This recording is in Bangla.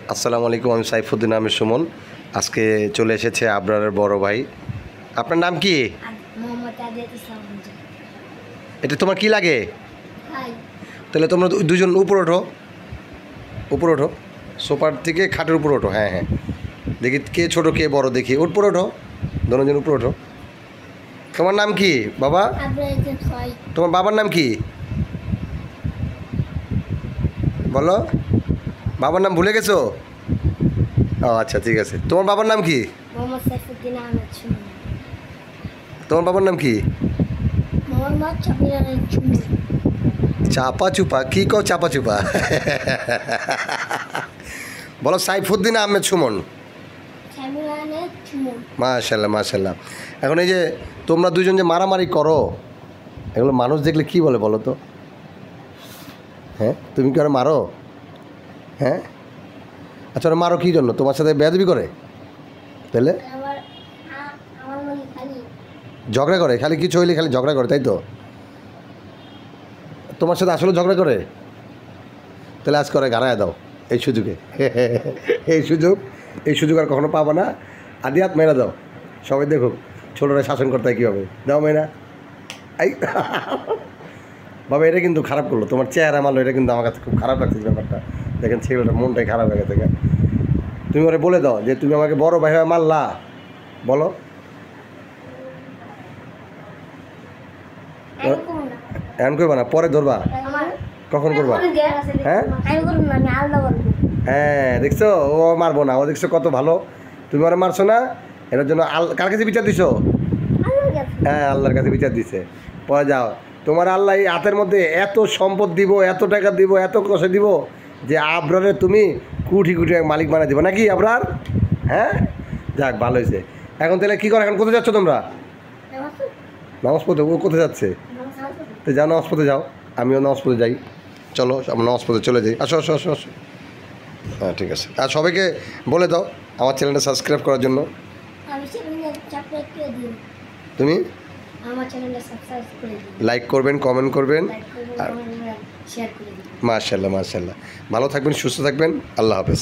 আসসালামু আলাইকুম, আমি সাইফুদ্দিন আহমেদ সুমন। আজকে চলে এসেছে আবরারের বড় ভাই। আপনার নাম কি? এটা তোমার কি লাগে? তাহলে তোমরা দুজন উপর ওঠো, উপর ওঠো, সোফার থেকে খাটের উপর ওঠো। হ্যাঁ হ্যাঁ, দেখি কে ছোট কে বড়, দেখি উপর ওঠো, দুজন উপর ওঠো। তোমার নাম কি বাবা? তোমার বাবার নাম কি বলো? বাবার নাম ভুলে গেছো? ও আচ্ছা, ঠিক আছে। তোমার বাবার নাম কি? তোমার বাবার নাম কি? চাপা চুপা কি কও? চাপা চুপা বলো সাইফুদ্দিন আহমেদ সুমন। মাশাল্লাহ মাশাল্লাহ। এখন এই যে তোমরা দুজন যে মারামারি করো, এগুলো মানুষ দেখলে কি বলে বলো তো? হ্যাঁ, তুমি কি ওরা মারো? হ্যাঁ, আচ্ছা, ওরা মারো কী জন্য? তোমার সাথে বেয়াদবি করে? তাহলে ঝগড়া করে, খালি কিছু হইলে খালি ঝগড়া করে, তাই তো? তোমার সাথে আসলে ঝগড়া করে? তাহলে আজ করে গাড়ায় দাও এই সুযোগে এই সুযোগ আর কখনো পাবো না। আদি হাত মেরা দাও, সবাই দেখুক ছোটরা শাসন করতে হয় কীভাবে। দাও মেয়েরা, এই বাবা, এটা কিন্তু খারাপ করলো, তোমার চেহারা মারলো, এটা কিন্তু আমার কাছে খুব খারাপ লাগছে ব্যাপারটা। দেখেন ছেলেটার মনটাই খারাপ হয়ে গেছে। তুমি ওরে বলে দাও যে তুমি আমাকে বড় ভাই হয়ে মারলা, বলো। এখন করবা না, পরে ধরবা। কখন করবা? হ্যাঁ হ্যাঁ, দেখছো ও মারবো না, ও দেখছো কত ভালো। তুমি ওরা মারছো না, এটার জন্য কার কাছে বিচার দিছো? হ্যাঁ, আল্লাহর কাছে বিচার দিছে। পরে যাও, তোমার আল্লাহ এই হাতের মধ্যে এত সম্পদ দিব, এত টাকা দিব, এত কষে দিব যে আবরারে তুমি কুটি কুটি মালিক বানাই দিব নাকি আবরার? হ্যাঁ, যাক ভালো হয়েছে। এখন তাহলে কী করো? এখন কোথায় যাচ্ছ তোমরা? নামাজ পড়তে। ও কোথায় যাচ্ছে? তো যাও, নামাজ পড়তে যাও, আমিও নামাজ পড়তে যাই। চলো আমরা নামাজ পড়তে চলে যাই। আসো আসো আসো আসো। হ্যাঁ, ঠিক আছে। আর সবাইকে বলে দাও আমার চ্যানেলটা সাবস্ক্রাইব করার জন্য। তুমি লাইক করবেন, কমেন্ট করবেন। মাশাআল্লাহ মাশাআল্লাহ। ভালো থাকবেন, সুস্থ থাকবেন। আল্লাহ হাফেজ।